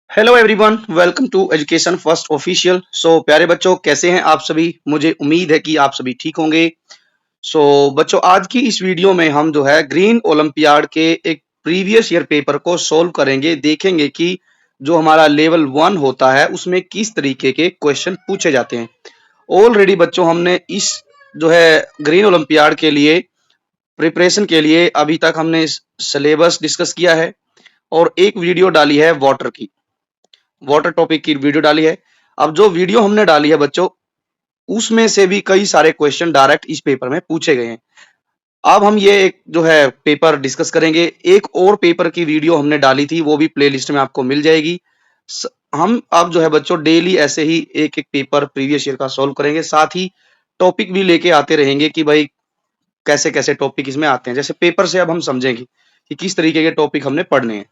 Hello everyone, welcome to education first official. प्यारे बच्चों, कैसे हैं आप सभी? मुझे उम्मीद है कि आप सभी ठीक होंगे। बच्चों, आज की इस वीडियो में हम जो है ग्रीन ओलंपियाड के एक प्रीवियस ईयर पेपर को सोल्व करेंगे। देखेंगे कि जो हमारा लेवल 1 होता है उसमें किस तरीके के क्वेश्चन पूछे जाते हैं। ऑलरेडी बच्चों, हमने इस जो है ग्रीन ओलंपियाड के लिए प्रिपरेशन के लिए अभी तक हमने सिलेबस डिस्कस किया है और एक वीडियो डाली है वाटर टॉपिक की वीडियो डाली है। अब जो वीडियो हमने डाली है बच्चों, उसमें से भी कई सारे क्वेश्चन डायरेक्ट इस पेपर में पूछे गए हैं। अब हम ये एक जो है पेपर डिस्कस करेंगे। एक और पेपर की वीडियो हमने डाली थी, वो भी प्लेलिस्ट में आपको मिल जाएगी। हम अब जो है बच्चों डेली ऐसे ही एक एक पेपर प्रीवियस ईयर का सॉल्व करेंगे, साथ ही टॉपिक भी लेके आते रहेंगे कि भाई कैसे कैसे टॉपिक इसमें आते हैं। जैसे पेपर से अब हम समझेंगे कि किस तरीके के टॉपिक हमने पढ़ने हैं।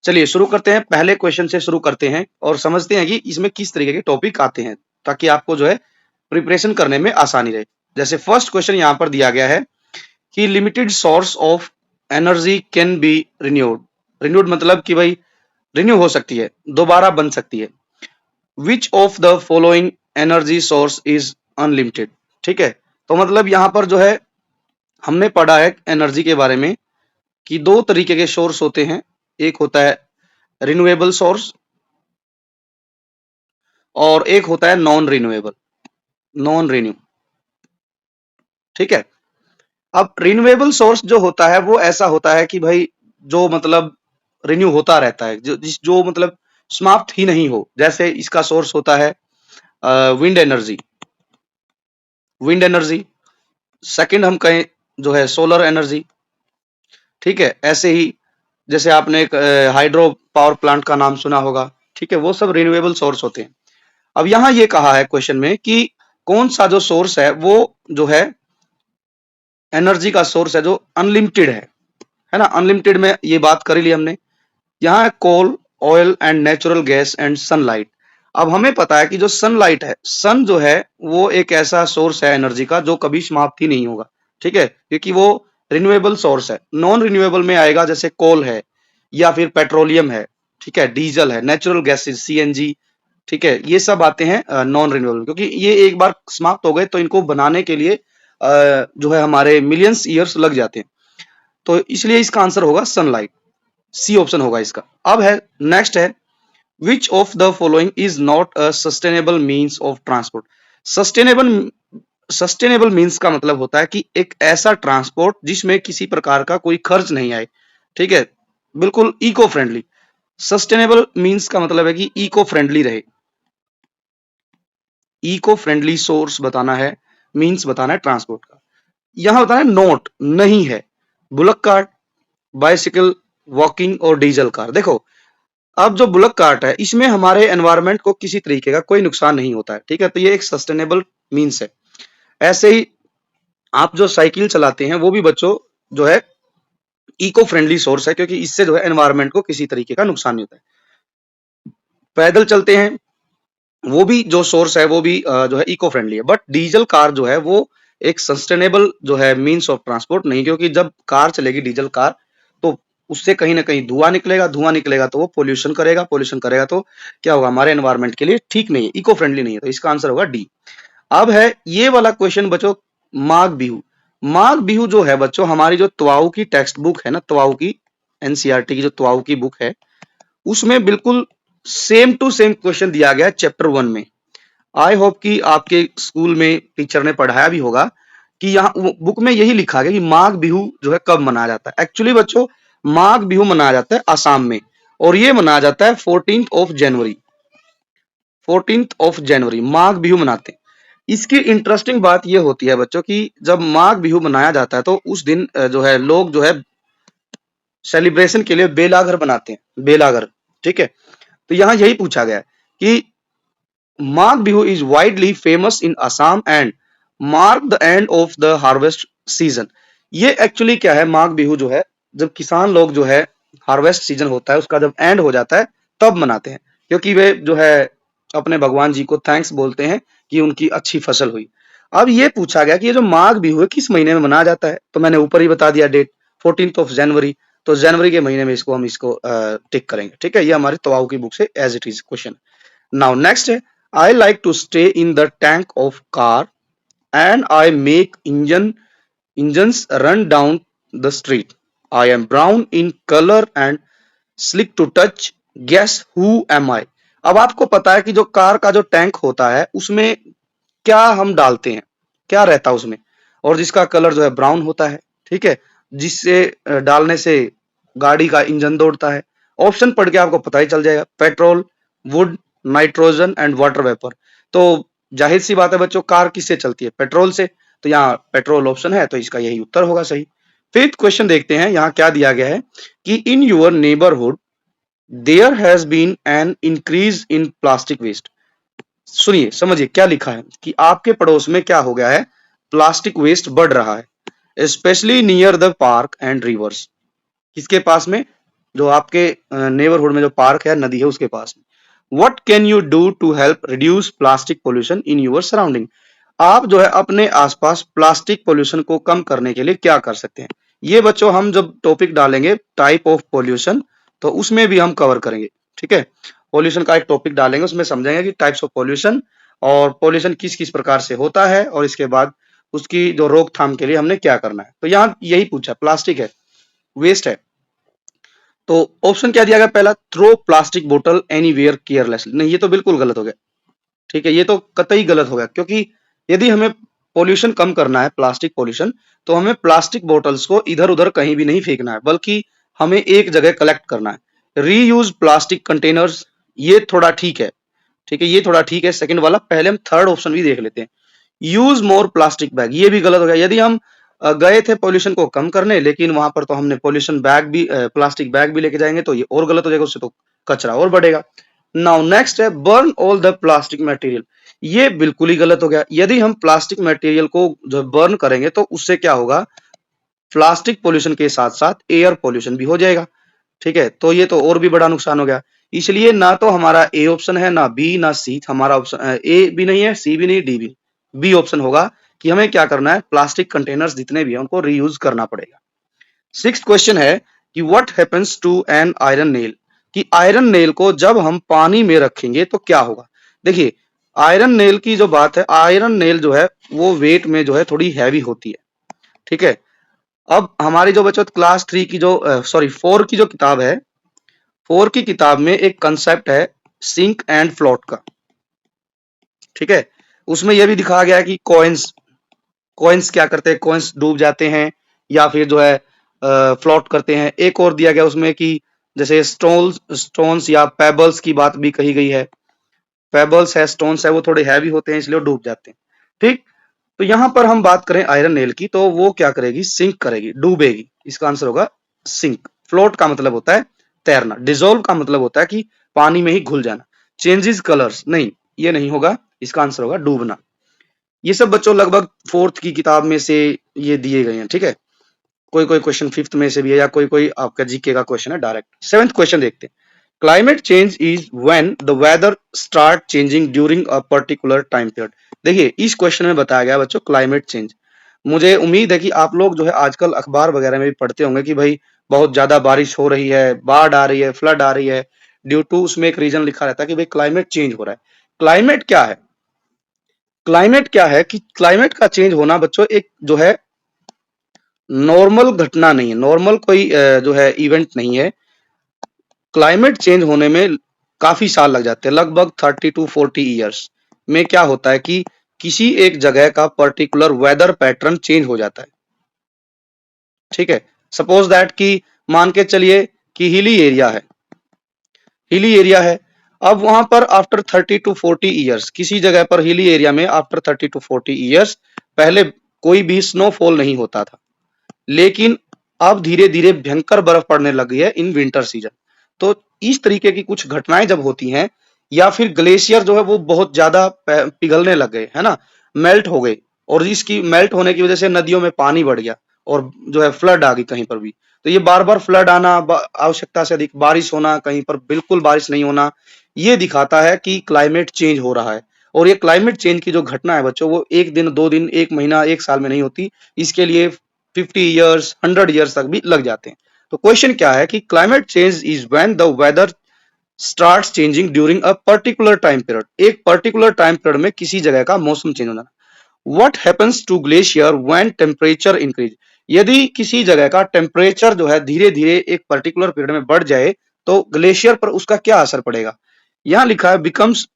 चलिए शुरू करते हैं, पहले क्वेश्चन से शुरू करते हैं और समझते हैं कि इसमें किस तरीके के टॉपिक आते हैं, ताकि आपको जो है प्रिपरेशन करने में आसानी रहे। जैसे फर्स्ट क्वेश्चन यहाँ पर दिया गया है कि limited source of energy can be renewed. Renewed मतलब कि भाई रिन्यू हो सकती है, दोबारा बन सकती है। Which of the following energy source is unlimited. ठीक है, तो मतलब यहाँ पर जो है हमने पढ़ा है एनर्जी के बारे में कि दो तरीके के सोर्स होते हैं। एक होता है रिन्यूएबल सोर्स और एक होता है नॉन रिन्यूएबल, नॉन रिन्यू। ठीक है, अब रिन्यूएबल सोर्स जो होता है वो ऐसा होता है कि भाई जो मतलब रिन्यू होता रहता है, जो मतलब समाप्त ही नहीं हो। जैसे इसका सोर्स होता है wind energy, wind energy. Second हम कहें जो है सोलर एनर्जी। ठीक है, ऐसे ही जैसे आपने एक हाइड्रो पावर प्लांट का नाम सुना होगा। ठीक है, वो सब रिन्यूएबल सोर्स होते हैं। अब यहाँ ये कहा है क्वेश्चन में कि कौन सा जो सोर्स है वो जो है एनर्जी का सोर्स है जो अनलिमिटेड है ना। अनलिमिटेड में ये बात कर ली हमने। यहाँ है coal, oil and natural gas and sunlight. अब हमें पता है कि जो सनलाइट है, सन जो है वो एक ऐसा सोर्स है एनर्जी का जो कभी समाप्त ही नहीं होगा। ठीक है, क्योंकि वो रिन्यूएबल सोर्स है। नॉन रिन्यूएबल में आएगा जैसे कोल है या फिर पेट्रोलियम है, ठीक है, डीजल है, नेचुरल गैसेज सीएनजी। ठीक है, ये सब आते हैं नॉन रिन्यूएबल, क्योंकि ये एक बार समाप्त हो गए तो इनको बनाने के लिए जो है हमारे मिलियंस ईयर्स लग जाते हैं। तो इसलिए इसका आंसर होगा सनलाइट, सी ऑप्शन होगा इसका। अब है नेक्स्ट है which of the following is not a sustainable means of transport. Sustainable sustainable means का मतलब होता है कि एक ऐसा ट्रांसपोर्ट जिसमें किसी प्रकार का कोई खर्च नहीं आए। ठीक है, बिल्कुल इको फ्रेंडली। सस्टेनेबल मीन्स का मतलब है कि इको फ्रेंडली रहे। इको फ्रेंडली सोर्स बताना है, मीन्स बताना है ट्रांसपोर्ट का। यहां होता है नोट, नहीं है। बुलक कार्ट, बाइसिकल, वॉकिंग और डीजल कार। देखो, अब जो बुलक कार्ट है इसमें हमारे एनवायरनमेंट को किसी तरीके का कोई नुकसान नहीं होता है। ठीक है, तो ये एक सस्टेनेबल मीन्स है। ऐसे ही आप जो साइकिल चलाते हैं वो भी बच्चों जो है इको फ्रेंडली सोर्स है, क्योंकि इससे जो है एनवायरनमेंट को किसी तरीके का नुकसान नहीं होता है। पैदल चलते हैं वो भी जो सोर्स है वो भी जो है इको फ्रेंडली है। बट डीजल कार जो है वो एक सस्टेनेबल जो है मीन्स ऑफ ट्रांसपोर्ट नहीं, क्योंकि जब कार चलेगी डीजल कार तो उससे कहीं ना कहीं धुआं निकलेगा, धुआं निकलेगा तो वो पोल्यूशन करेगा, पोल्यूशन करेगा तो क्या होगा, हमारे एनवायरनमेंट के लिए ठीक नहीं है, इको फ्रेंडली नहीं है। तो इसका आंसर होगा डी। अब है ये वाला क्वेश्चन बच्चों, माघ बिहू। माघ बिहू जो है बच्चों हमारी जो तुआऊ की टेक्स्ट बुक है ना, तुआऊ की एनसीईआरटी की जो तुआऊ की बुक है, उसमें बिल्कुल सेम टू सेम क्वेश्चन दिया गया है चैप्टर 1 में। आई होप कि आपके स्कूल में टीचर ने पढ़ाया भी होगा कि यहाँ बुक में यही लिखा गया कि माघ बिहू जो है कब मनाया जाता है। एक्चुअली बच्चों माघ बिहू मनाया जाता है असम में, और ये मनाया जाता है 14th of January. 14th of January Magh Bihu मनाते हैं। इसकी इंटरेस्टिंग बात ये होती है बच्चों कि जब माघ बिहू मनाया जाता है तो उस दिन जो है लोग जो है सेलिब्रेशन के लिए बेलागर बनाते हैं, बेलागर। ठीक है, तो यहाँ यही पूछा गया है कि Magh Bihu is widely famous in Assam and mark the end of the harvest season. ये एक्चुअली क्या है, माघ बिहू जो है जब किसान लोग जो है हार्वेस्ट सीजन होता है उसका जब एंड हो जाता है तब मनाते हैं, क्योंकि वे जो है अपने भगवान जी को थैंक्स बोलते हैं कि उनकी अच्छी फसल हुई। अब ये पूछा गया कि ये जो माघ बिहू है किस महीने में मनाया जाता है, तो मैंने ऊपर ही बता दिया डेट, 14th ऑफ जनवरी। तो जनवरी के महीने में इसको हम टिक करेंगे। ठीक है, ये हमारी तवाऊ की बुक से as it is question. Now next है, I like to stay in the tank of car and I make engines run down the street. I am brown in colour and slick to touch, guess who am I. अब आपको पता है कि जो car का जो tank होता है उसमें क्या हम डालते हैं, क्या रहता है उसमें, और जिसका कलर जो है ब्राउन होता है। ठीक है, जिससे डालने से गाड़ी का इंजन दौड़ता है। ऑप्शन पढ़ के आपको पता ही चल जाएगा, petrol, would, nitrogen and water vapour. तो जाहिर सी बात है बच्चों, कार किससे चलती है, पेट्रोल से। तो यहाँ पेट्रोल ऑप्शन है, तो इसका यही उत्तर होगा सही। फिफ्थ क्वेश्चन देखते हैं, यहाँ क्या दिया गया है कि in your neighbourhood there has been an increase in plastic waste. सुनिए समझिए क्या लिखा है कि आपके पड़ोस में क्या हो गया है, प्लास्टिक वेस्ट बढ़ रहा है, specially near the park and reverse. किसके पास में, जो आपके नेबरहुड में जो पार्क है, नदी है, उसके पास में। What can you do to help reduce plastic pollution in your surrounding. आप जो है अपने आसपास प्लास्टिक पोल्यूशन को कम करने के लिए क्या कर सकते हैं। ये बच्चों हम जब टॉपिक डालेंगे टाइप ऑफ पोल्यूशन, तो उसमें भी हम कवर करेंगे। ठीक है, पोल्यूशन का एक टॉपिक डालेंगे, उसमें समझेंगे कि टाइप्स ऑफ पोल्यूशन और पोल्यूशन किस किस प्रकार से होता है, और इसके बाद उसकी जो रोकथाम के लिए हमने क्या करना है। तो यहाँ यही पूछा, प्लास्टिक है, वेस्ट है। तो ऑप्शन क्या दिया गया पहला, थ्रो प्लास्टिक बोतल एनीवेयर केयरलेसली। नहीं, ये तो बिल्कुल गलत हो गया। ठीक है, ये तो कतई गलत हो गया, क्योंकि यदि हमें पोल्यूशन कम करना है, प्लास्टिक पोल्यूशन, तो हमें प्लास्टिक बोतल्स को इधर उधर कहीं भी नहीं फेंकना है, बल्कि हमें एक जगह कलेक्ट करना है। रीयूज प्लास्टिक कंटेनर्स, ये थोड़ा ठीक है। ठीक है, ये थोड़ा ठीक है सेकंड वाला। पहले हम थर्ड ऑप्शन भी देख लेते हैं, यूज मोर प्लास्टिक बैग। ये भी गलत हो गया। यदि हम गए थे पोल्यूशन को कम करने, लेकिन वहां पर तो हमने पोल्यूशन बैग भी, प्लास्टिक बैग भी लेके जाएंगे, तो ये और गलत हो जाएगा, उससे तो कचरा और बढ़ेगा। नाउ नेक्स्ट है, burn all the plastic material. ये बिल्कुल ही गलत हो गया। यदि हम प्लास्टिक मटेरियल को जो बर्न करेंगे, तो उससे क्या होगा, प्लास्टिक पोल्यूशन के साथ साथ एयर पोल्यूशन भी हो जाएगा। ठीक है, तो ये तो और भी बड़ा नुकसान हो गया। इसलिए ना तो हमारा ए ऑप्शन है, ना बी, ना सी। हमारा ऑप्शन ए भी नहीं है, सी भी नहीं, डी भी। बी ऑप्शन होगा कि हमें क्या करना है, प्लास्टिक कंटेनर्स जितने भी हैं उनको रीयूज करना पड़ेगा। सिक्स्थ क्वेश्चन है कि what happens to an iron nail. कि आयरन नेल को जब हम पानी में रखेंगे तो क्या होगा। देखिए, आयरन नेल की जो बात है, आयरन नेल जो है वो वेट में जो है थोड़ी हैवी होती है। ठीक है, अब हमारी जो बच्चों क्लास 3 की जो सॉरी 4 की जो किताब है, 4 की किताब में एक कंसेप्ट है सिंक एंड फ्लोट का। ठीक है, उसमें यह भी दिखाया गया है कि कॉइन्स कॉइन्स क्या करते हैं, कॉइन्स डूब जाते हैं या फिर जो है फ्लोट करते हैं। एक और दिया गया उसमें कि जैसे स्टोन्स या पेबल्स की बात भी कही गई है। पेबल्स है, स्टोन्स है, वो थोड़े हैवी होते हैं, इसलिए वो डूब जाते हैं। ठीक, तो यहां पर हम बात करें आयरन नेल की, तो वो क्या करेगी, सिंक करेगी, डूबेगी। इसका आंसर होगा सिंक। फ्लोट का मतलब होता है तैरना, डिजोल्व का मतलब होता है कि पानी में ही घुल जाना। चेंजेस कलर्स, नहीं, ये नहीं होगा, इसका आंसर होगा डूबना। ये सब बच्चों लगभग 4th की किताब में से ये दिए गए हैं। ठीक है, कोई कोई क्वेश्चन 5th में से भी है, या कोई कोई आपका जीके का क्वेश्चन है डायरेक्ट। 7th क्वेश्चन देखते हैं, climate change is when the weather start changing during a particular time period. देखिए, इस क्वेश्चन में बताया गया बच्चों क्लाइमेट चेंज। मुझे उम्मीद है कि आप लोग जो है आजकल अखबार वगैरह में भी पढ़ते होंगे कि भाई बहुत ज्यादा बारिश हो रही है, बाढ़ आ रही है, फ्लड आ रही है, ड्यू टू, उसमें एक रीजन लिखा रहता है कि भाई क्लाइमेट चेंज हो रहा है। क्लाइमेट क्या है, क्लाइमेट क्या है कि क्लाइमेट का चेंज होना बच्चों एक जो है नॉर्मल घटना नहीं है, नॉर्मल कोई जो है इवेंट नहीं है। क्लाइमेट चेंज होने में काफी साल लग जाते हैं, लगभग 30 to 40 ईयर्स में क्या होता है कि किसी एक जगह का पर्टिकुलर वेदर पैटर्न चेंज हो जाता है। ठीक है, सपोज दैट कि मान के चलिए कि हिली एरिया है, हिली एरिया है। अब वहां पर आफ्टर 30 to 40 ईयर्स, किसी जगह पर हिली एरिया में आफ्टर 30 to 40 ईयर्स पहले कोई भी स्नोफॉल नहीं होता था, लेकिन अब धीरे धीरे भयंकर बर्फ पड़ने लगी है इन विंटर सीजन। तो इस तरीके की कुछ घटनाएं जब होती हैं, या फिर ग्लेशियर जो है वो बहुत ज्यादा पिघलने लग गए, है ना, मेल्ट हो गए, और इसकी मेल्ट होने की वजह से नदियों में पानी बढ़ गया, और जो है फ्लड आ गई कहीं पर भी। तो ये बार बार फ्लड आना, आवश्यकता से अधिक बारिश होना, कहीं पर बिल्कुल बारिश नहीं होना, ये दिखाता है कि क्लाइमेट चेंज हो रहा है। और ये क्लाइमेट चेंज की जो घटना है बच्चों, वो एक दिन, 2 दिन, एक महीना, एक साल में नहीं होती। इसके लिए 50 ईयर्स, 100 ईयर्स तक भी लग जाते हैं। तो क्वेश्चन क्या है कि climate change is when the weather starts changing during a particular time period. एक पर्टिकुलर टाइम पीरियड में किसी जगह का मौसम चेंज होना। What happens to glacier when temperature increase. यदि किसी जगह का टेम्परेचर जो है धीरे धीरे एक पर्टिकुलर पीरियड में बढ़ जाए तो ग्लेशियर पर उसका क्या असर पड़ेगा। यहां लिखा है becomes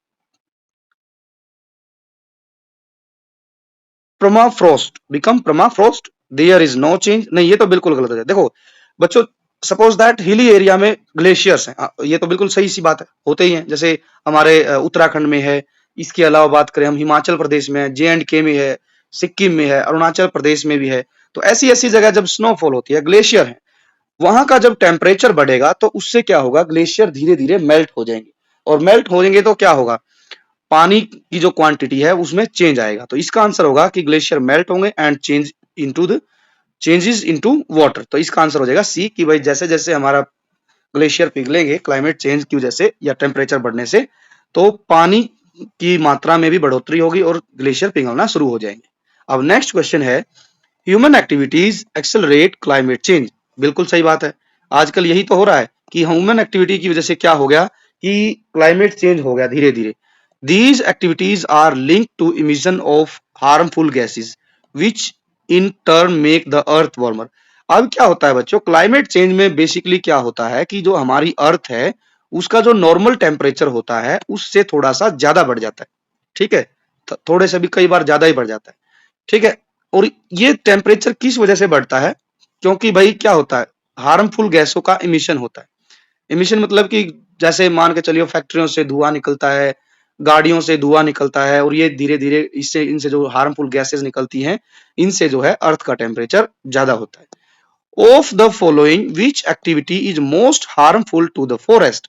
permafrost, become permafrost, there is no change. नहीं, ये तो बिल्कुल गलत है। देखो बच्चों, सपोज दैट हिली एरिया में ग्लेशियर्स हैं, ये तो बिल्कुल सही सी बात है, होते ही हैं। जैसे हमारे उत्तराखंड में है, इसके अलावा बात करें हम हिमाचल प्रदेश में है, J&K में है, सिक्किम में है, अरुणाचल प्रदेश में भी है। तो ऐसी ऐसी जगह जब स्नोफॉल होती है, ग्लेशियर है, वहां का जब टेम्परेचर बढ़ेगा तो उससे क्या होगा, ग्लेशियर धीरे धीरे मेल्ट हो जाएंगे। और मेल्ट हो जाएंगे तो क्या होगा, पानी की जो क्वांटिटी है उसमें चेंज आएगा। तो इसका आंसर होगा कि ग्लेशियर मेल्ट होंगे and change into the changes into water. तो इसका आंसर हो जाएगा सी, कि भाई जैसे जैसे हमारा ग्लेशियर पिघलेंगे क्लाइमेट चेंज की वजह से या टेम्परेचर बढ़ने से, तो पानी की मात्रा में भी बढ़ोतरी होगी और ग्लेशियर पिघलना शुरू हो जाएंगे। अब नेक्स्ट क्वेश्चन है, human activities accelerate climate change. बिल्कुल सही बात है, आजकल यही तो हो रहा है कि ह्यूमन एक्टिविटी की वजह से क्या हो गया कि क्लाइमेट चेंज हो गया धीरे धीरे। These activities are linked to emission of harmful gases which in turn make the earth warmer. अब क्या होता है बच्चों, क्लाइमेट चेंज में बेसिकली क्या होता है कि जो हमारी अर्थ है उसका जो नॉर्मल टेम्परेचर होता है उससे थोड़ा सा ज्यादा बढ़ जाता है। ठीक है, थोड़े से भी कई बार ज्यादा ही बढ़ जाता है। ठीक है, और ये टेम्परेचर किस वजह से बढ़ता है, क्योंकि भाई क्या होता है, हार्मफुल गैसों का इमिशन होता है। इमिशन मतलब कि जैसे मान के चलिए फैक्ट्रियों से धुआं निकलता है, गाड़ियों से धुआं निकलता है, और ये धीरे धीरे इससे इनसे जो हार्मफुल गैसेस निकलती हैं, इनसे जो है अर्थ का टेम्परेचर ज्यादा होता है। Of the following which activity is most harmful to the forest.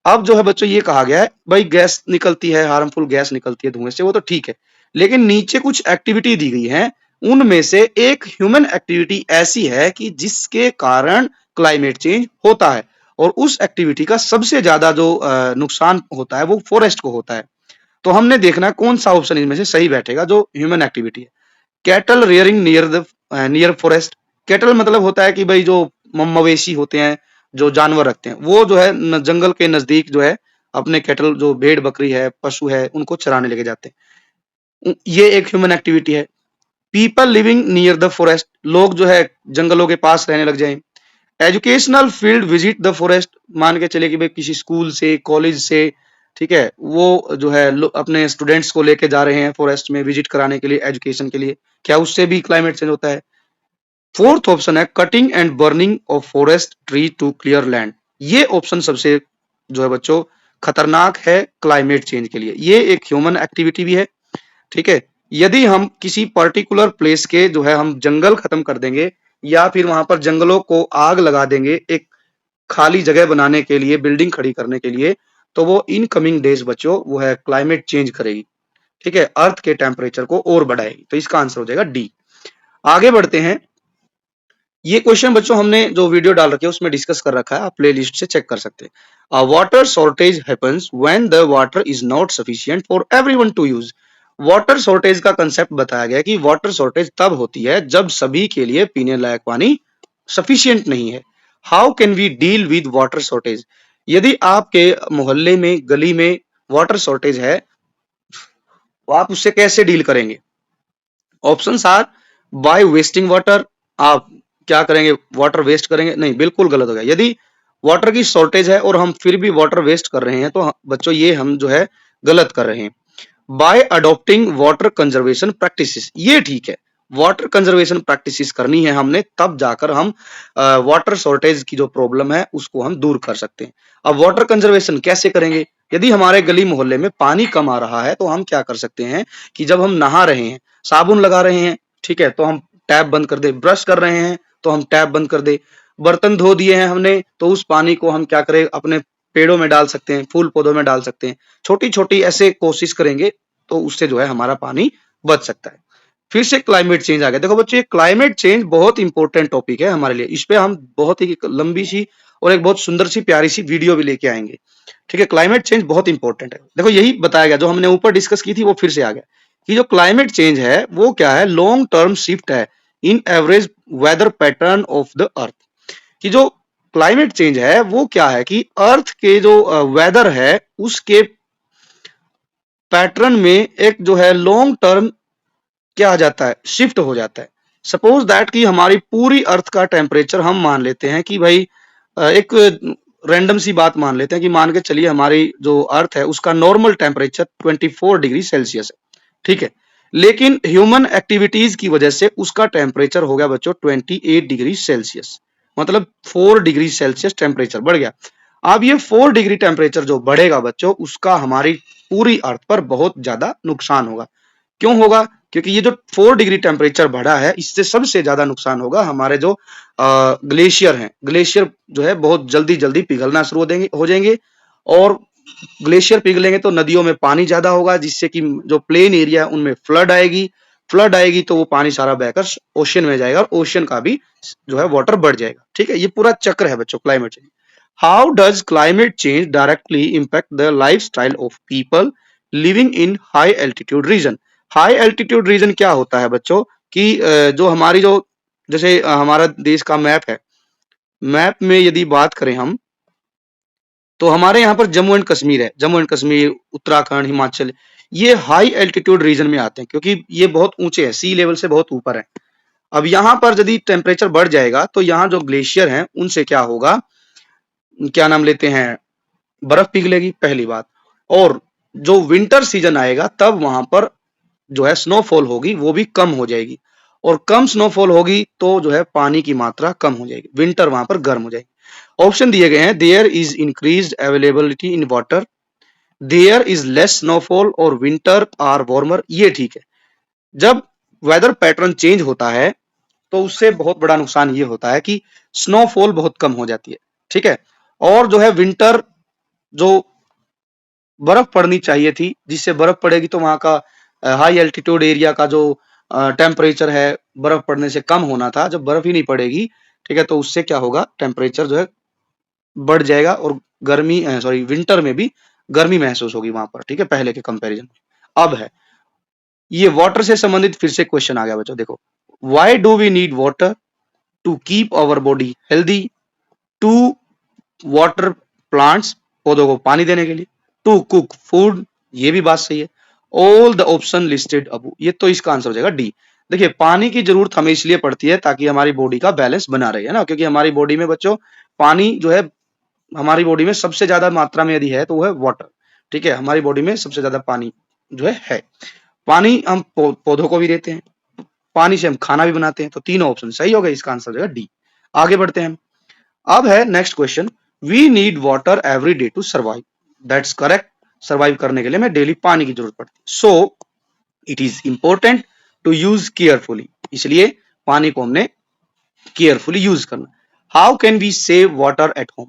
अब जो है बच्चों ये कहा गया है, भाई गैस निकलती है, हार्मफुल गैस निकलती है धुएं से, वो तो ठीक है, लेकिन नीचे कुछ एक्टिविटी दी गई है, उनमें से एक ह्यूमन एक्टिविटी ऐसी है कि जिसके कारण क्लाइमेट चेंज होता है, और उस एक्टिविटी का सबसे ज्यादा जो नुकसान होता है वो फॉरेस्ट को होता है। तो हमने देखना कौन सा ऑप्शन इनमें से सही बैठेगा जो ह्यूमन एक्टिविटी है। Cattle rearing near the near forest. Cattle मतलब होता है कि भाई जो मवेशी होते हैं, जो जानवर रखते हैं, वो जो है जंगल के नजदीक जो है अपने कैटल, जो भेड़ बकरी है, पशु है, उनको चराने लेके जाते हैं। ये एक ह्यूमन एक्टिविटी है। People living near the forest, लोग जो है जंगलों के पास रहने लग जाए। Educational field visit the forest, मान के चले कि भाई किसी स्कूल से, कॉलेज से, ठीक है, वो जो है अपने स्टूडेंट्स को लेके जा रहे हैं फॉरेस्ट में विजिट कराने के लिए, एजुकेशन के लिए, क्या उससे भी क्लाइमेट चेंज होता है। फोर्थ ऑप्शन है cutting and burning of forest tree to clear land. ये ऑप्शन सबसे जो है बच्चों खतरनाक है क्लाइमेट चेंज के लिए। ये एक ह्यूमन एक्टिविटी भी है। ठीक है, यदि हम किसी पर्टिकुलर प्लेस के जो है हम जंगल खत्म कर देंगे, या फिर वहां पर जंगलों को आग लगा देंगे एक खाली जगह बनाने के लिए, बिल्डिंग खड़ी करने के लिए, तो वो इन कमिंग डेज बच्चों वो है क्लाइमेट चेंज करेगी। ठीक है, अर्थ के टेम्परेचर को और बढ़ाएगी। तो इसका आंसर हो जाएगा डी। आगे बढ़ते हैं। ये क्वेश्चन बच्चों हमने जो वीडियो डाल रखी है उसमें डिस्कस कर रखा है, आप प्ले लिस्ट से चेक कर सकते हैं। Water shortage happens when the water is not sufficient for everyone to use. Water shortage का कंसेप्ट बताया गया कि वाटर शॉर्टेज तब होती है जब सभी के लिए पीने लायक पानी सफिशिएंट नहीं है। How can we deal with water shortage. यदि आपके मोहल्ले में, गली में वाटर शॉर्टेज है, तो आप उससे कैसे डील करेंगे। Options are by wasting water. आप क्या करेंगे, वाटर वेस्ट करेंगे, नहीं, बिल्कुल गलत हो गया। यदि वाटर की शॉर्टेज है और हम फिर भी वाटर वेस्ट कर रहे हैं तो बच्चों ये हम जो है गलत कर रहे हैं। Bye adopting water conservation practices, ये ठीक है, वाटर कंजर्वेशन प्रैक्टिसेस करनी है हमने, तब जाकर हम वाटर शॉर्टेज की जो प्रॉब्लम है उसको हम दूर कर सकते हैं। अब वाटर कंजर्वेशन कैसे करेंगे, यदि हमारे गली मोहल्ले में पानी कम आ रहा है तो हम क्या कर सकते हैं कि जब हम नहा रहे हैं, साबुन लगा रहे हैं, ठीक है, तो हम टैप बंद कर दे। ब्रश कर रहे हैं तो हम टैप बंद कर दे। बर्तन धो दिए हैं हमने तो उस पानी को हम क्या करें, अपने पेड़ों में डाल सकते हैं, फूल पौधों में डाल सकते हैं। छोटी छोटी ऐसे कोशिश करेंगे तो उससे जो है हमारा पानी बच सकता है। फिर से क्लाइमेट चेंज आ गया। देखो बच्चों, ये क्लाइमेट चेंज बहुत इंपॉर्टेंट टॉपिक है हमारे लिए। इस पे हम बहुत ही लंबी सी और एक बहुत सुंदर सी प्यारी सी वीडियो भी लेके आएंगे। ठीक है, क्लाइमेट चेंज बहुत इंपॉर्टेंट है। देखो यही बताया गया जो हमने ऊपर डिस्कस की थी, वो फिर से आ गया कि जो क्लाइमेट चेंज है वो क्या है, लॉन्ग टर्म शिफ्ट है in average weather pattern of the earth. कि जो क्लाइमेट चेंज है वो क्या है कि अर्थ के जो वेदर है उसके पैटर्न में एक जो है लॉन्ग टर्म क्या आ जाता है, शिफ्ट हो जाता है। सपोज दैट कि हमारी पूरी अर्थ का टेम्परेचर हम मान लेते हैं कि भाई एक रैंडम सी बात मान लेते हैं कि मान के चलिए हमारी जो अर्थ है उसका नॉर्मल टेम्परेचर 24 डिग्री सेल्सियस है, ठीक है। लेकिन ह्यूमन एक्टिविटीज की वजह से उसका टेम्परेचर हो गया बच्चों 28 डिग्री सेल्सियस, मतलब 4 डिग्री सेल्सियस टेम्परेचर बढ़ गया। अब ये 4 डिग्री टेम्परेचर जो बढ़ेगा बच्चों उसका हमारी पूरी अर्थ पर बहुत ज्यादा नुकसान होगा। क्यों होगा? क्योंकि ये जो 4 डिग्री टेम्परेचर बढ़ा है इससे सबसे ज्यादा नुकसान होगा हमारे जो ग्लेशियर हैं। ग्लेशियर जो है बहुत जल्दी जल्दी पिघलना शुरू हो जाएंगे और ग्लेशियर पिघलेंगे तो नदियों में पानी ज्यादा होगा जिससे कि जो प्लेन एरिया है उनमें फ्लड आएगी तो वो पानी सारा बहकर ओशन में जाएगा और ओशन का भी जो है वाटर बढ़ जाएगा, ठीक है। ये पूरा चक्र है बच्चों climate change. How does climate change directly impact the lifestyle of people living in high altitude region? High altitude region क्या होता है बच्चों कि जो हमारी जो जैसे हमारा देश का मैप है, मैप में यदि बात करें हम तो हमारे यहाँ पर जम्मू एंड कश्मीर है, जम्मू एंड कश्मीर, उत्तराखंड, हिमाचल, ये हाई एल्टीट्यूड रीजन में आते हैं क्योंकि ये बहुत ऊंचे हैं, सी लेवल से बहुत ऊपर है। अब यहाँ पर यदि टेम्परेचर बढ़ जाएगा तो यहाँ जो ग्लेशियर हैं उनसे क्या होगा, क्या नाम लेते हैं, बर्फ पिघलेगी पहली बात। और जो विंटर सीजन आएगा तब वहां पर जो है स्नोफॉल होगी वो भी कम हो जाएगी और कम स्नोफॉल होगी तो जो है पानी की मात्रा कम हो जाएगी, विंटर वहां पर गर्म हो जाएगी। ऑप्शन दिए गए हैं, there is increased availability in water, there is less snowfall और विंटर आर वार्मर। ये ठीक है। जब वेदर पैटर्न चेंज होता है तो उससे बहुत बड़ा नुकसान ये होता है कि स्नोफॉल बहुत कम हो जाती है, ठीक है। और जो है विंटर जो बर्फ पड़नी चाहिए थी, जिससे बर्फ पड़ेगी तो वहां का हाई एल्टीट्यूड एरिया का जो टेम्परेचर है बर्फ पड़ने से कम होना था, जब बर्फ ही नहीं पड़ेगी, ठीक है, तो उससे क्या होगा, टेम्परेचर जो है बढ़ जाएगा और गर्मी सॉरी विंटर में भी गर्मी महसूस होगी वहां पर, ठीक है, पहले के कंपैरिजन में। अब है ये वाटर से संबंधित फिर से क्वेश्चन आ गया बच्चों, देखो, why do we need water? To keep our body healthy, to water plants, पौधों को पानी देने के लिए, टू कुक फूड, ये भी बात सही है। All the option listed above, ये तो इसका आंसर हो जाएगा डी। देखिए पानी की जरूरत हमें इसलिए पड़ती है ताकि हमारी बॉडी का बैलेंस बना रहे, है ना, क्योंकि हमारी बॉडी में बच्चों पानी जो है हमारी बॉडी में सबसे ज्यादा मात्रा में यदि है तो वो है वाटर, ठीक है। हमारी बॉडी में सबसे ज्यादा पानी जो है। पानी हम पौधों को भी देते हैं, पानी से हम खाना भी बनाते हैं, तो तीनों ऑप्शन सही हो गए, इसका आंसर हो जाएगा डी। आगे बढ़ते हैं। अब है next question, we need water every day to survive, that's correct. Survive करने के लिए हमें डेली पानी की जरूरत पड़ती है। So it is important to use carefully, इसलिए पानी को हमने केयरफुली यूज करना। How can we save water at home?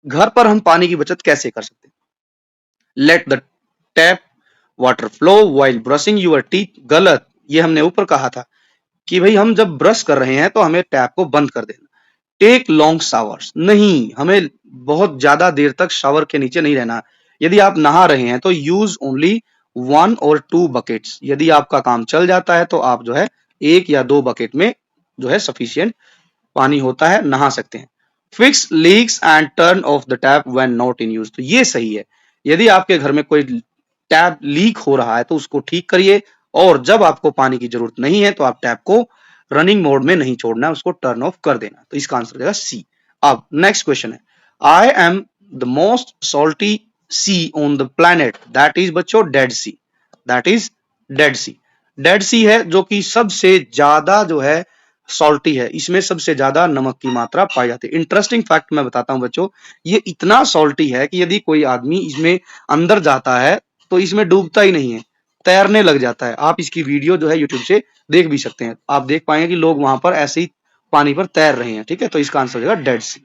घर पर हम पानी की बचत कैसे कर सकते हैं? Let the tap water flow while brushing your teeth, गलत। ये हमने ऊपर कहा था कि भाई हम जब ब्रश कर रहे हैं तो हमें टैप को बंद कर देना। टेक लॉन्ग शावर्स, नहीं, हमें बहुत ज्यादा देर तक शावर के नीचे नहीं रहना। यदि आप नहा रहे हैं तो यूज ओनली 1 और 2 बकेट्स, यदि आपका काम चल जाता है तो आप जो है 1 या 2 बकेट में जो है सफिशियंट पानी होता है, नहा सकते हैं। Fix leaks and turn off the tap when not in use, तो ये सही है। यदि आपके घर में कोई टैप लीक हो रहा है तो उसको ठीक करिए और जब आपको पानी की जरूरत नहीं है तो आप टैप को रनिंग मोड में नहीं छोड़ना, उसको टर्न ऑफ कर देना। तो इसका आंसर हो जाएगा सी। अब नेक्स्ट क्वेश्चन है, I am the most salty sea on the planet, that is बच्चों dead sea, that is dead sea. Dead sea है जो कि सबसे ज्यादा जो है सॉल्टी है, इसमें सबसे ज्यादा नमक की मात्रा पाई जाती है। इंटरेस्टिंग फैक्ट मैं बताता हूं बच्चों, ये इतना सॉल्टी है कि यदि कोई आदमी इसमें अंदर जाता है तो इसमें डूबता ही नहीं है, तैरने लग जाता है। आप इसकी वीडियो जो है यूट्यूब से देख भी सकते हैं, आप देख पाएंगे कि लोग वहां पर ऐसे ही पानी पर तैर रहे हैं, ठीक है। तो इसका आंसर हो जाएगा डेड सी।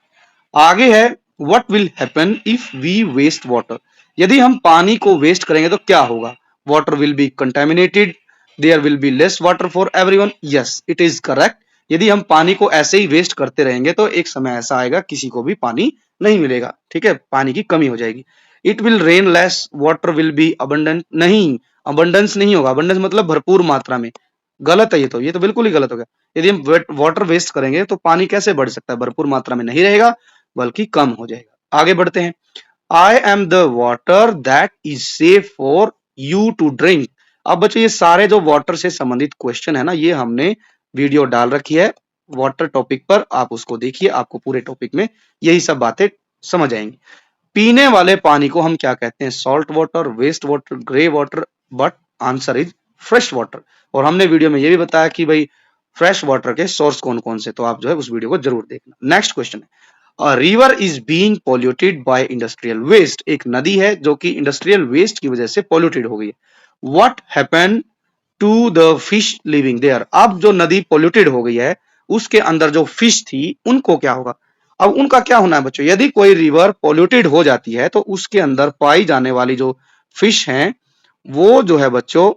आगे है, what will happen if we waste water? यदि हम पानी को वेस्ट करेंगे तो क्या होगा? Water will be contaminated, there will be less water for everyone, yes it is correct. यदि हम पानी को ऐसे ही वेस्ट करते रहेंगे तो एक समय ऐसा आएगा किसी को भी पानी नहीं मिलेगा, ठीक है, पानी की कमी हो जाएगी। It will rain less, water will B abundant, नहीं, अबंडेंस नहीं होगा, अबंडेंस मतलब भरपूर मात्रा में, गलत है ये तो बिल्कुल ही गलत हो गया। यदि हम वाटर वेस्ट करेंगे तो पानी कैसे बढ़ सकता है, भरपूर मात्रा में नहीं रहेगा बल्कि कम हो जाएगा। आगे बढ़ते हैं। I am the water that is safe for you to drink. अब बच्चों ये सारे जो वाटर से संबंधित क्वेश्चन है ना, ये हमने वीडियो डाल रखी है वाटर टॉपिक पर, आप उसको देखिए, आपको पूरे टॉपिक में यही सब बातें समझ आएंगी। पीने वाले पानी को हम क्या कहते हैं, salt water, waste water, grey water, but answer is fresh water. और हमने वीडियो में ये भी बताया कि भाई फ्रेश वाटर के सोर्स कौन कौन से, तो आप जो है उस वीडियो को जरूर देखना। नेक्स्ट क्वेश्चन है, a river is being polluted by industrial waste. एक नदी है जो कि इंडस्ट्रियल वेस्ट की वजह से पोल्यूटेड हो गई है। What happen to the fish living there. अब जो नदी पोल्यूटेड हो गई है उसके अंदर जो फिश थी उनको क्या होगा। अब उनका क्या होना है बच्चों, यदि कोई रिवर पोल्यूटेड हो जाती है तो उसके अंदर पाई जाने वाली जो फिश हैं वो जो है बच्चों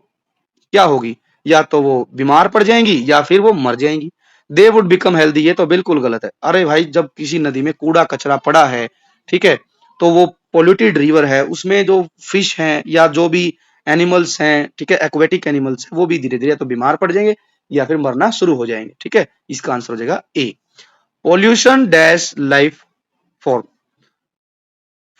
क्या होगी, या तो वो बीमार पड़ जाएंगी या फिर वो मर जाएंगी। दे वुड बिकम हेल्दी, ये तो बिल्कुल गलत है। अरे भाई जब किसी नदी में कूड़ा कचरा पड़ा है, ठीक है, तो वो पोल्यूटेड रिवर है, उसमें जो फिश हैं या जो भी एनिमल्स हैं, ठीक है, एक्वेटिक एनिमल्स हैं, वो भी धीरे धीरे तो बीमार पड़ जाएंगे या फिर मरना शुरू हो जाएंगे। ठीक है, इसका आंसर हो जाएगा A. Pollution dash life form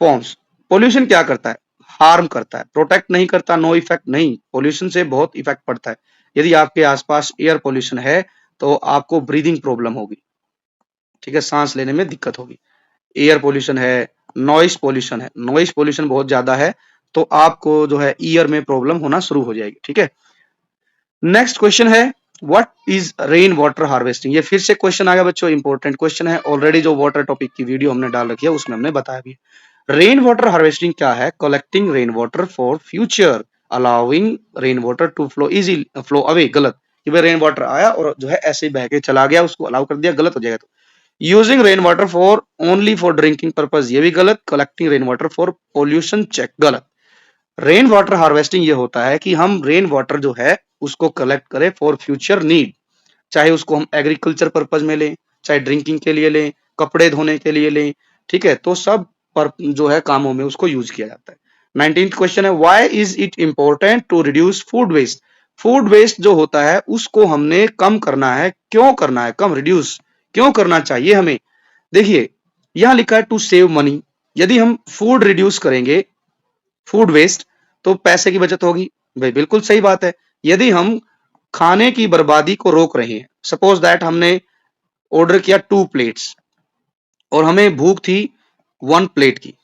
forms. Pollution क्या करता है, हार्म करता है, प्रोटेक्ट नहीं करता, नो इफेक्ट नहीं, पोल्यूशन से बहुत इफेक्ट पड़ता है। यदि आपके आसपास एयर पोल्यूशन है तो आपको ब्रीदिंग प्रॉब्लम होगी, ठीक है, सांस लेने में दिक्कत होगी। एयर पोल्यूशन है, नॉइस पोल्यूशन है, नॉइस पोल्यूशन बहुत ज्यादा है तो आपको जो है ईयर में प्रॉब्लम होना शुरू हो जाएगी। ठीक है, नेक्स्ट क्वेश्चन है, what is rain water harvesting. ये फिर से क्वेश्चन आ गया बच्चों, इंपॉर्टेंट क्वेश्चन है, ऑलरेडी जो वाटर टॉपिक की वीडियो हमने डाल रखी है उसमें हमने बताया भी है। रेन वाटर हार्वेस्टिंग क्या है, collecting rain water for future, allowing rain water to flow easy flow away. गलत, कि भाई रेन वाटर आया और जो है ऐसे ही बह के चला गया, उसको अलाउ कर दिया, गलत हो जाएगा। तो using rain water for only for drinking purpose, ये भी गलत। Collecting rain water for pollution check, गलत। रेन वाटर हार्वेस्टिंग ये होता है कि हम रेन वाटर जो है उसको कलेक्ट करें फॉर फ्यूचर नीड, चाहे उसको हम एग्रीकल्चर पर्पज में लें, चाहे ड्रिंकिंग के लिए लें, कपड़े धोने के लिए लें, ठीक है, तो सब पर जो है कामों में उसको यूज किया जाता है। 19th क्वेश्चन है, why is it important to reduce food waste. Food waste जो होता है उसको हमने कम करना है, क्यों करना है, कम रिड्यूस क्यों करना चाहिए हमें। देखिए यहां लिखा है टू सेव मनी, यदि हम फूड रिड्यूस करेंगे, फूड वेस्ट, तो पैसे की बचत होगी, भाई बिल्कुल सही बात है। यदि हम खाने की बर्बादी को रोक रहे हैं, सपोज दैट हमने ऑर्डर किया 2 प्लेट्स और हमें भूख थी 1 प्लेट की,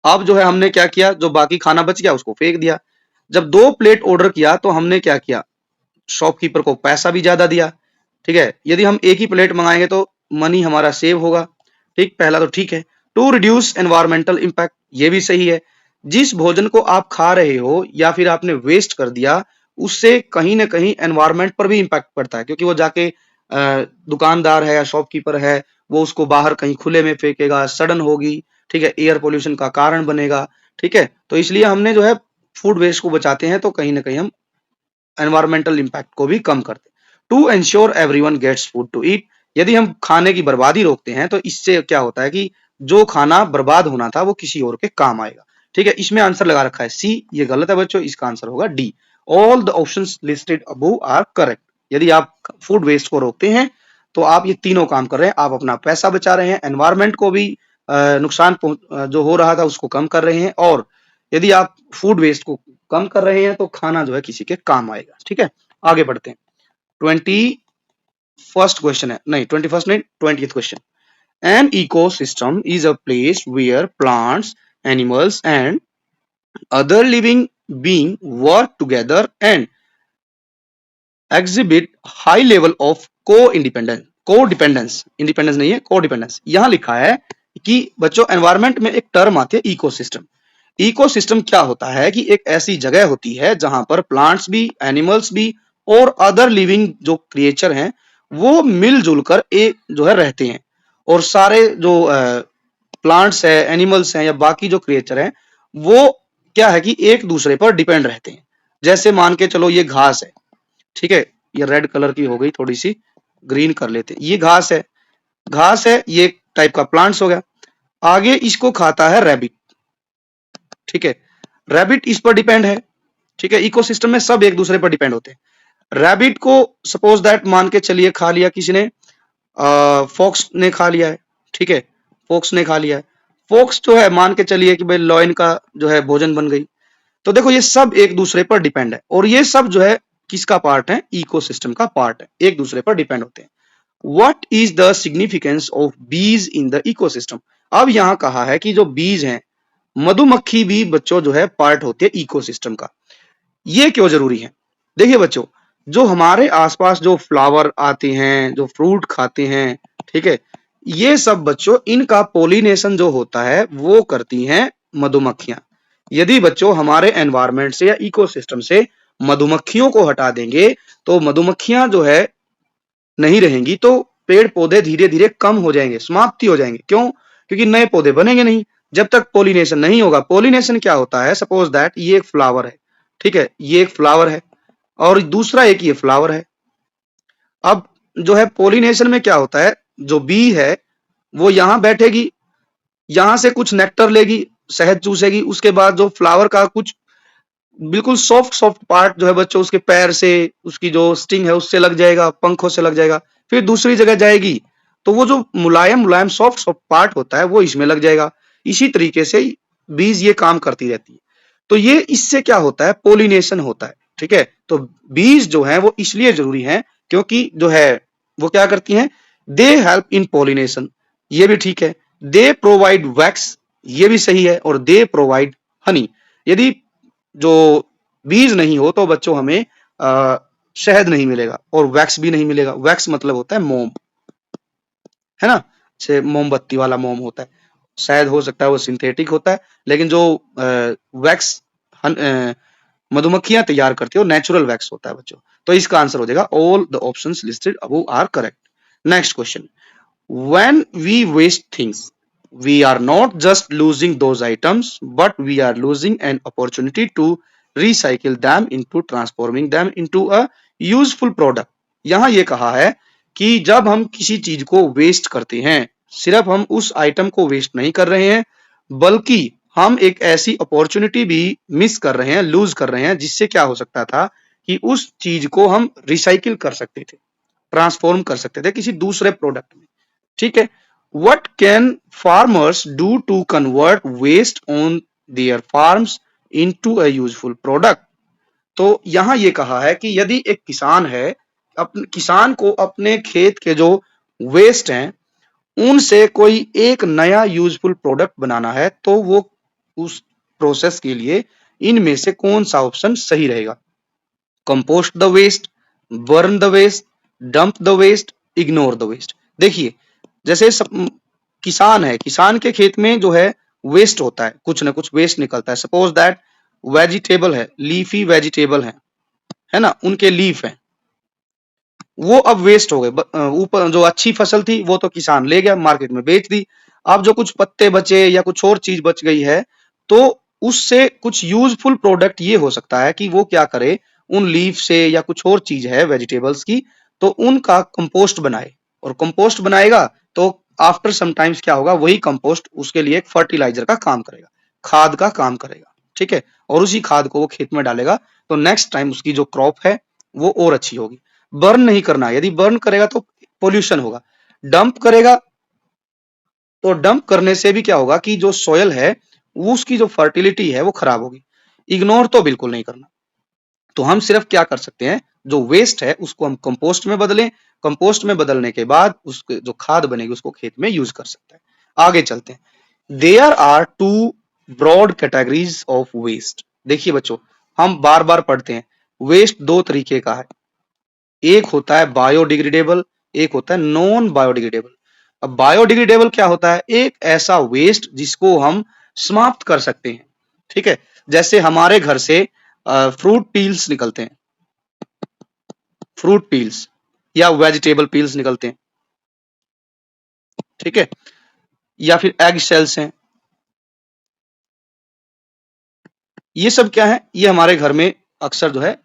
अब जो है हमने क्या किया, जो बाकी खाना बच गया उसको फेंक दिया। जब 2 प्लेट ऑर्डर किया तो हमने क्या किया, शॉपकीपर को पैसा भी ज्यादा दिया। ठीक है, यदि हम एक ही प्लेट मंगाएंगे तो मनी हमारा सेव होगा। ठीक, पहला तो ठीक है। टू रिड्यूस एनवायरमेंटल इंपैक्ट, ये भी सही है। जिस भोजन को आप खा रहे हो या फिर आपने वेस्ट कर दिया, उससे कहीं ना कहीं एनवायरमेंट पर भी इंपैक्ट पड़ता है, क्योंकि वो जाके दुकानदार है या शॉपकीपर है, वो उसको बाहर कहीं खुले में फेंकेगा, सडन होगी, ठीक है, एयर पोल्यूशन का कारण बनेगा। ठीक है, तो इसलिए हमने जो है फूड वेस्ट को बचाते हैं तो कहीं ना कहीं हम एनवायरमेंटल इंपैक्ट को भी कम करते हैं। To ensure everyone gets food to eat, यदि हम खाने की बर्बादी रोकते हैं तो इससे क्या होता है कि जो खाना बर्बाद होना था वो किसी और के काम आएगा। ठीक है, इसमें आंसर लगा रखा है सी, ये गलत है बच्चों, इसका आंसर होगा D. All the options listed above are correct. यदि आप फूड वेस्ट को रोकते हैं तो आप ये तीनों काम कर रहे हैं, आप अपना पैसा बचा रहे हैं, एनवायरमेंट को भी नुकसान जो हो रहा था उसको कम कर रहे हैं, और यदि आप फूड वेस्ट को कम कर रहे हैं तो खाना जो है किसी के काम आएगा। ठीक है, आगे बढ़ते हैं। 21st क्वेश्चन है, नहीं 21st नहीं, 20th question. An ecosystem is a place where plants, animals and other living being work together and exhibit high level of codependence, independence नहीं है, को डिपेंडेंस। यहां लिखा है कि बच्चों एनवायरमेंट में एक टर्म आती है इकोसिस्टम। इकोसिस्टम क्या होता है कि एक ऐसी जगह होती है जहां पर प्लांट्स भी, एनिमल्स भी और अदर लिविंग जो क्रिएचर हैं वो मिलजुल कर एक जो है रहते हैं, और सारे जो प्लांट्स है, एनिमल्स हैं या बाकी जो क्रिएचर हैं वो क्या है कि एक दूसरे पर डिपेंड रहते हैं। जैसे मान के चलो ये घास है, ठीक है, ये रेड कलर की हो गई, थोड़ी सी ग्रीन कर लेते हैं, ये घास है, घास है, ये एक टाइप का प्लांट्स हो गया। आगे इसको खाता है रैबिट, ठीक है, रैबिट इस पर डिपेंड है। ठीक है, इकोसिस्टम में सब एक दूसरे पर डिपेंड होते हैं। रैबिट को सपोज दैट मान के चलिए खा लिया किसी ने, फॉक्स ने खा लिया है, ठीक है, फॉक्स ने खा लिया है। फॉक्स जो है मान के चलिए कि भाई लॉयन का जो है भोजन बन गई। तो देखो ये सब एक दूसरे पर डिपेंड है, और ये सब जो है किसका पार्ट है, इकोसिस्टम का पार्ट है, एक दूसरे पर डिपेंड होते हैं। What is the significance of बीज इन द इकोसिस्टम। अब यहां कहा है कि जो बीज हैं, मधुमक्खी भी बच्चों जो है पार्ट होती है इकोसिस्टम का। ये क्यों जरूरी है? देखिए बच्चों, जो हमारे आसपास जो फ्लावर आते हैं, जो फ्रूट खाते हैं, ठीक है, ये सब बच्चों इनका पोलिनेशन जो होता है वो करती हैं मधुमक्खियां। यदि बच्चों हमारे एनवायरनमेंट से या इकोसिस्टम से मधुमक्खियों को हटा देंगे तो मधुमक्खियां जो है नहीं रहेंगी, तो पेड़ पौधे धीरे धीरे कम हो जाएंगे, समाप्ति हो जाएंगे। क्यों? क्योंकि नए पौधे बनेंगे नहीं जब तक पोलिनेशन नहीं होगा। पोलिनेशन क्या होता है, सपोज दैट ये एक फ्लावर है, ठीक है, ये एक फ्लावर है और दूसरा एक ये फ्लावर है। अब जो है पोलिनेशन में क्या होता है, जो बी है वो यहां बैठेगी, यहां से कुछ नेक्टर लेगी, शहद चूसेगी, उसके बाद जो फ्लावर का कुछ बिल्कुल सॉफ्ट सॉफ्ट पार्ट जो है बच्चों उसके पैर से, उसकी जो स्टिंग है उससे लग जाएगा, पंखों से लग जाएगा, फिर दूसरी जगह जाएगी तो वो जो मुलायम मुलायम सॉफ्ट सॉफ्ट पार्ट होता है वो इसमें लग जाएगा। इसी तरीके से बीज ये काम करती रहती है। तो ये इससे क्या होता है, पोलिनेशन होता है, ठीक है। तो बीज जो है वो इसलिए जरूरी है क्योंकि जो है वो क्या करती हैं, दे हेल्प इन पोलिनेशन, ये भी ठीक है। दे प्रोवाइड वैक्स, ये भी सही है, और दे प्रोवाइड हनी। यदि जो बीज नहीं हो तो बच्चों हमें शहद नहीं मिलेगा और वैक्स भी नहीं मिलेगा। वैक्स मतलब होता है मोम, है ना, से मोमबत्ती वाला मोम होता है। शहद हो सकता है वो सिंथेटिक होता है, लेकिन जो वैक्स मधुमक्खियां तैयार करती है वो नेचुरल वैक्स होता है बच्चों। तो इसका आंसर हो जाएगा all the options listed above are correct. Next question, when we waste things, we are not just losing those items, but we are losing an opportunity to recycle them into transforming them into a useful product। यहां ये कहा है कि जब हम किसी चीज को वेस्ट करते हैं, सिर्फ हम उस आइटम को वेस्ट नहीं कर रहे हैं, बल्कि हम एक ऐसी अपॉर्चुनिटी भी मिस कर रहे हैं, लूज कर रहे हैं, जिससे क्या हो सकता था कि उस चीज को हम रिसाइकिल कर सकते थे, ट्रांसफॉर्म कर सकते थे किसी दूसरे प्रोडक्ट में, ठीक है। What can farmers do to convert waste on their farms into a useful product. तो यहां ये कहा है कि यदि एक किसान है, किसान को अपने खेत के जो वेस्ट हैं उनसे कोई एक नया यूजफुल प्रोडक्ट बनाना है, तो वो उस प्रोसेस के लिए इनमें से कौन सा ऑप्शन सही रहेगा? Compost the waste, burn the waste, dump the waste, ignore the waste. देखिए, जैसे किसान है, किसान के खेत में जो है वेस्ट होता है, कुछ ना कुछ वेस्ट निकलता है। सपोज दैट वेजिटेबल है, लीफी वेजिटेबल है ना, उनके लीफ है, वो अब वेस्ट हो गए। ऊपर जो अच्छी फसल थी वो तो किसान ले गया मार्केट में बेच दी। अब जो कुछ पत्ते बचे या कुछ और चीज बच गई है, तो उससे कुछ यूजफुल प्रोडक्ट ये हो सकता है कि वो क्या करे, उन लीफ से या कुछ और चीज है वेजिटेबल्स की, तो उनका कंपोस्ट बनाए। और कंपोस्ट बनाएगा तो आफ्टर सम टाइम्स क्या होगा, वही कंपोस्ट उसके लिए एक फर्टिलाइजर का काम करेगा, खाद का काम करेगा, ठीक है। और उसी खाद को वो खेत में डालेगा तो नेक्स्ट टाइम उसकी जो क्रॉप है वो और अच्छी होगी। बर्न नहीं करना, यदि बर्न करेगा तो पोल्यूशन होगा। डंप करेगा तो डंप करने से भी क्या होगा कि जो सोयल है वो उसकी जो फर्टिलिटी है वो खराब होगी। इग्नोर तो बिल्कुल नहीं करना। तो हम सिर्फ क्या कर सकते हैं, जो वेस्ट है उसको हम कंपोस्ट में बदलें, कंपोस्ट में बदलने के बाद उसके जो खाद बनेगी उसको खेत में यूज कर सकते हैं। आगे चलते हैं। There are two broad categories of waste. देखिए बच्चों, हम बार बार पढ़ते हैं वेस्ट दो तरीके का है, एक होता है बायोडिग्रेडेबल, एक होता है नॉन बायोडिग्रेडेबल। अब बायोडिग्रेडेबल क्या होता है, एक ऐसा वेस्ट जिसको हम समाप्त कर सकते हैं, ठीक है। जैसे हमारे घर से फ्रूट पील्स निकलते हैं, फ्रूट पील्स या वेजिटेबल पील्स निकलते हैं, ठीक है, या फिर एग शेल्स हैं, ये सब क्या है, ये हमारे घर में अक्सर जो है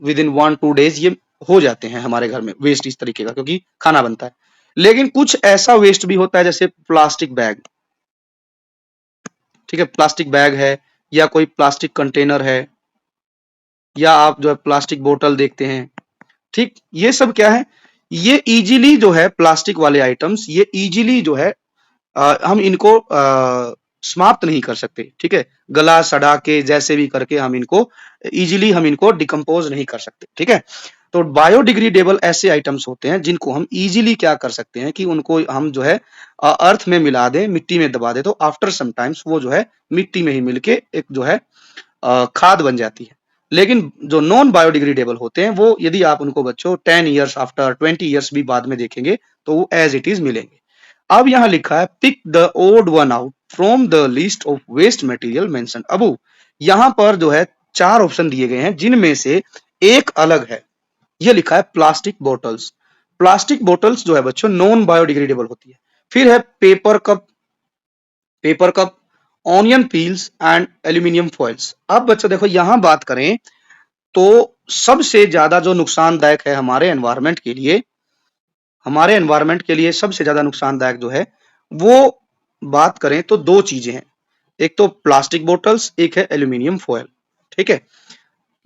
विद इन 1-2 डेज ये हो जाते हैं हमारे घर में वेस्ट इस तरीके का, क्योंकि खाना बनता है। लेकिन कुछ ऐसा वेस्ट भी होता है जैसे प्लास्टिक बैग, ठीक है, प्लास्टिक बैग है या कोई प्लास्टिक कंटेनर है, या आप जो है प्लास्टिक बोतल देखते हैं, ठीक, ये सब क्या है, ये इजीली जो है प्लास्टिक वाले आइटम्स, ये इजीली जो है हम इनको समाप्त नहीं कर सकते, ठीक है, गला सड़ा के जैसे भी करके हम इनको इजीली हम इनको डिकम्पोज नहीं कर सकते, ठीक है। तो बायोडिग्रेडेबल ऐसे आइटम्स होते हैं जिनको हम इजीली क्या कर सकते हैं कि उनको हम जो है अर्थ में मिला दें, मिट्टी में दबा दें, तो आफ्टर सम टाइम्स वो जो है मिट्टी में ही मिलके एक जो है खाद बन जाती है। लेकिन जो नॉन बायोडिग्रेडेबल होते हैं वो यदि आप उनको बच्चों 10 ईयर्स आफ्टर 20 ईयर्स भी बाद में देखेंगे तो वो एज इट इज मिलेंगे। अब यहाँ लिखा है pick the odd one out from the list of waste material mention above. यहाँ पर जो है 4 ऑप्शन दिए गए हैं जिनमें से एक अलग है। ये लिखा है प्लास्टिक बोटल्स। प्लास्टिक बोटल्स जो है बच्चों नॉन बायोडिग्रेडेबल होती है। फिर है paper cup, onion peels and aluminium foils. अब बच्चों देखो यहां बात करें तो सबसे ज्यादा जो नुकसानदायक है हमारे एनवायरनमेंट के लिए सबसे ज्यादा नुकसानदायक जो है वो बात करें तो दो चीजें हैं, एक तो प्लास्टिक बोटल्स, एक है एल्यूमिनियम फॉयल, ठीक है।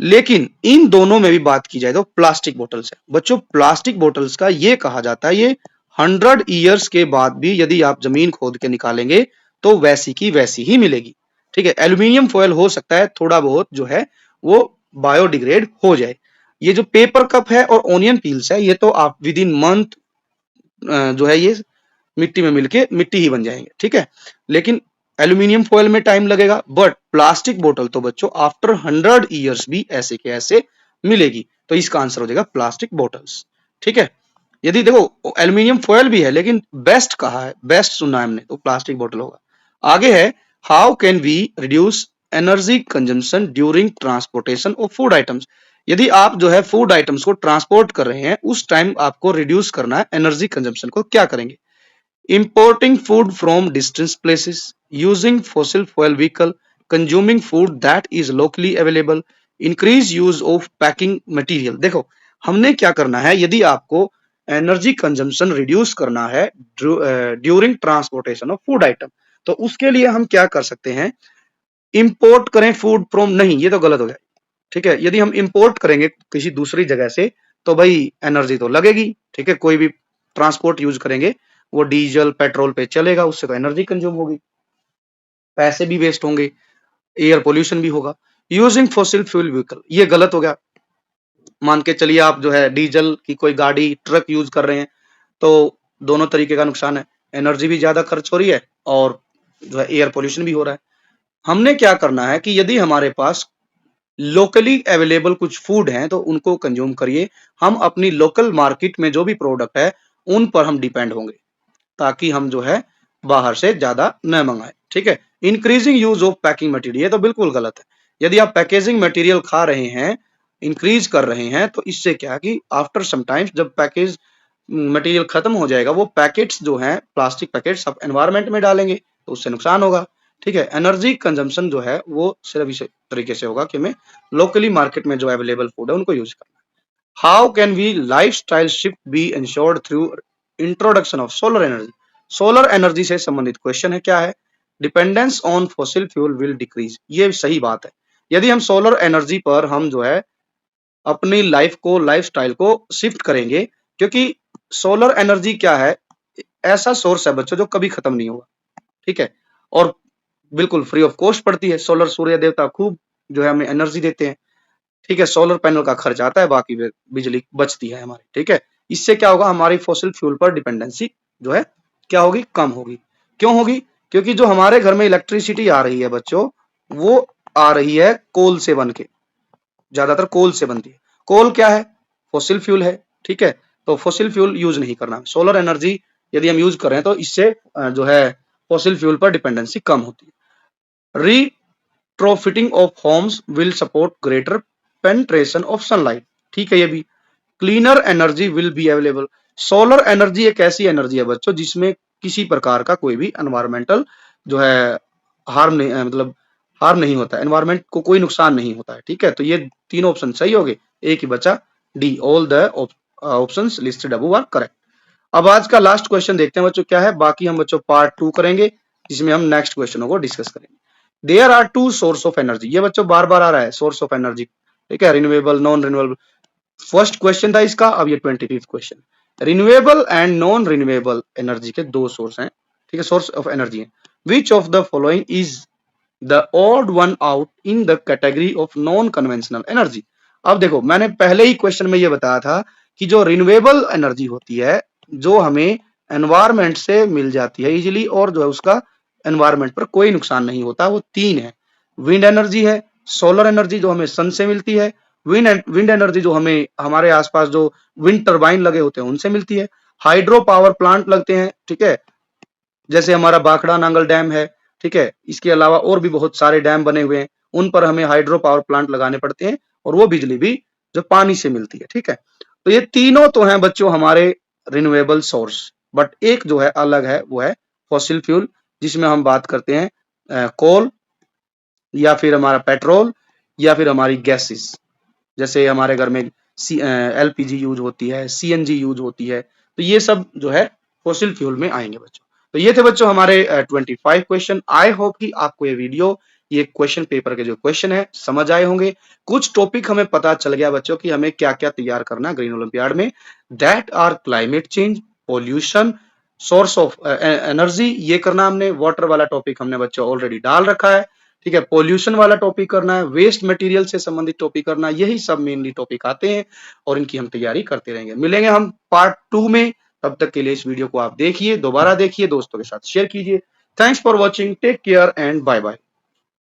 लेकिन इन दोनों में भी बात की जाए तो प्लास्टिक बोटल्स है बच्चों। प्लास्टिक बोटल्स का ये कहा जाता है ये 100 ईयर्स के बाद भी यदि आप जमीन खोद के निकालेंगे तो वैसी की वैसी ही मिलेगी, ठीक है। एल्यूमिनियम फॉयल हो सकता है थोड़ा बहुत जो है वो बायोडिग्रेड हो जाए। ये जो पेपर कप है और ऑनियन पील्स है ये तो आप विद इन मंथ जो है ये मिट्टी में मिलके मिट्टी ही बन जाएंगे, ठीक है। लेकिन एल्यूमिनियम फॉयल में टाइम लगेगा, बट प्लास्टिक बोतल तो बच्चों आफ्टर 100 ईयर्स भी ऐसे के ऐसे मिलेगी। तो इसका आंसर हो जाएगा प्लास्टिक बोटल्स, ठीक है। यदि देखो एल्यूमिनियम फॉयल भी है लेकिन बेस्ट कहा है, बेस्ट सुना है हमने, तो प्लास्टिक बोतल होगा। आगे है how can we reduce energy consumption during transportation of food items. यदि आप जो है फूड आइटम्स को ट्रांसपोर्ट कर रहे हैं उस टाइम आपको रिड्यूस करना है एनर्जी कंजम्पशन को, क्या करेंगे? Importing food from distant places, using fossil fuel vehicle, consuming food that is locally available, increase use of packing material। देखो हमने क्या करना है, यदि आपको एनर्जी कंजम्पशन रिड्यूस करना है during transportation of food item, तो उसके लिए हम क्या कर सकते हैं, इंपोर्ट करें फूड फ्रॉम, नहीं ये तो गलत हो गया, ठीक है। यदि हम इंपोर्ट करेंगे किसी दूसरी जगह से तो भाई एनर्जी तो लगेगी, ठीक है। कोई भी ट्रांसपोर्ट यूज करेंगे वो डीजल पेट्रोल पे चलेगा, उससे तो एनर्जी कंज्यूम होगी, पैसे भी वेस्ट होंगे, एयर पोल्यूशन भी होगा। यूजिंग फॉसिल फ्यूल व्हीकल, ये गलत हो गया। मान के चलिए आप जो है डीजल की कोई गाड़ी ट्रक यूज कर रहे हैं तो दोनों तरीके का नुकसान है, एनर्जी भी ज्यादा खर्च हो रही है और जो है एयर पोल्यूशन भी हो रहा है। हमने क्या करना है कि यदि हमारे पास लोकली अवेलेबल कुछ फूड हैं तो उनको कंज्यूम करिए। हम अपनी लोकल मार्केट में जो भी प्रोडक्ट है उन पर हम डिपेंड होंगे ताकि हम जो है बाहर से ज्यादा न मंगाए, ठीक है। Increasing use of packing material, ये तो बिल्कुल गलत है। यदि आप पैकेजिंग मटेरियल खा रहे हैं, इंक्रीज कर रहे हैं, तो इससे क्या कि आफ्टर सम टाइम्स जब पैकेज मटेरियल खत्म हो जाएगा वो पैकेट्स जो हैं प्लास्टिक पैकेट्स आप एनवायरमेंट में डालेंगे तो उससे नुकसान होगा, ठीक है। एनर्जी कंजम्पशन जो है वो सिर्फ इस तरीके से होगा कि हमें लोकली मार्केट में जो अवेलेबल फूड है उनको यूज करना है। How can we lifestyle shift be ensured through introduction of solar energy. Solar energy से संबंधित क्वेश्चन है, क्या है? Dependence on fossil fuel will decrease, ये सही बात है। यदि हम सोलर एनर्जी पर हम जो है अपनी लाइफ को लाइफस्टाइल को शिफ्ट करेंगे, क्योंकि सोलर एनर्जी क्या है, ऐसा सोर्स है बच्चों जो कभी खत्म नहीं होगा, ठीक है, और बिल्कुल फ्री ऑफ कॉस्ट पड़ती है। सोलर सूर्य देवता खूब जो है हमें एनर्जी देते हैं, ठीक है। सोलर पैनल का खर्च आता है, बाकी बिजली बचती है हमारी, ठीक है। इससे क्या होगा, हमारी फॉसिल फ्यूल पर डिपेंडेंसी जो है क्या होगी, कम होगी। क्यों होगी? क्योंकि जो हमारे घर में इलेक्ट्रिसिटी आ रही है बच्चों वो आ रही है कोल से बन के, ज्यादातर कोल से बनती है। कोल क्या है? फॉसिल फ्यूल है, ठीक है। तो फॉसिल फ्यूल यूज नहीं करना। सोलर एनर्जी यदि हम यूज कर रहे हैं तो इससे जो है फॉसिल फ्यूल पर डिपेंडेंसी कम होती है। Retrofitting of homes will support greater penetration of sunlight, ठीक है। ये भी cleaner energy will be available. Solar energy एक ऐसी एनर्जी है बच्चों जिसमें किसी प्रकार का कोई भी एनवायरमेंटल जो है हार्म नहीं, मतलब हार्म नहीं होता है, एनवायरमेंट को कोई नुकसान नहीं होता है, ठीक है। तो ये तीनों ऑप्शन सही हो गए, एक ही बचा D, all the options listed above are correct. अब आज का लास्ट क्वेश्चन देखते हैं बच्चों क्या है, बाकी हम बच्चों पार्ट 2 करेंगे जिसमें हम नेक्स्ट क्वेश्चनों को डिस्कस करेंगे। There are two source of energy, ये बच्चों बार बार आ रहा है सोर्स ऑफ एनर्जी, ठीक है, renewable non renewable. First question था इसका, अब ये 25th question. Renewable and non renewable energy के दो सोर्स हैं, ठीक है, सोर्स ऑफ एनर्जी है। Which of the following is the odd one out in the category of non conventional energy. अब देखो, मैंने पहले ही क्वेश्चन में ये बताया था कि जो रिन्यूएबल एनर्जी होती है, जो हमें एनवायरमेंट से मिल जाती है इजिली, और जो है उसका एनवायरमेंट पर कोई नुकसान नहीं होता, वो तीन है। विंड एनर्जी है, सोलर एनर्जी जो हमें सन से मिलती है, विंड एनर्जी जो हमें हमारे आसपास जो विंड टरबाइन लगे होते हैं उनसे मिलती है, हाइड्रो पावर प्लांट लगते हैं, ठीक है, जैसे हमारा भाखड़ा नांगल डैम है, ठीक है, इसके अलावा और भी बहुत सारे डैम बने हुए हैं, उन पर हमें हाइड्रो पावर प्लांट लगाने पड़ते हैं, और वो बिजली भी जो पानी से मिलती है, ठीक है। तो ये तीनों तो हैं बच्चों हमारे रिन्यूएबल सोर्स, बट एक जो है अलग है, वो है फॉसिल फ्यूल, जिसमें हम बात करते हैं कोल, या फिर हमारा पेट्रोल, या फिर हमारी गैसेस, जैसे हमारे घर में एलपीजी यूज होती है, सीएनजी यूज होती है, तो ये सब जो है फॉसिल फ्यूल में आएंगे बच्चों। तो ये थे बच्चों हमारे 25 क्वेश्चन। आई होप कि आपको ये वीडियो, ये क्वेश्चन पेपर के जो क्वेश्चन है समझ आए होंगे। कुछ टॉपिक हमें पता चल गया बच्चों कि हमें क्या क्या तैयार करना है ग्रीन ओलंपियाड में, that are climate change, pollution, source of energy, ये करना हमने, वाटर वाला टॉपिक हमने बच्चों ऑलरेडी डाल रखा है, ठीक है, पोल्यूशन वाला टॉपिक करना है, वेस्ट मटेरियल से संबंधित टॉपिक करना, यही सब मेनली टॉपिक आते हैं, और इनकी हम तैयारी करते रहेंगे। मिलेंगे हम पार्ट 2 में, तब तक के लिए इस वीडियो को आप देखिए, दोबारा देखिए, दोस्तों के साथ शेयर कीजिए। Thanks for watching, take care and bye bye.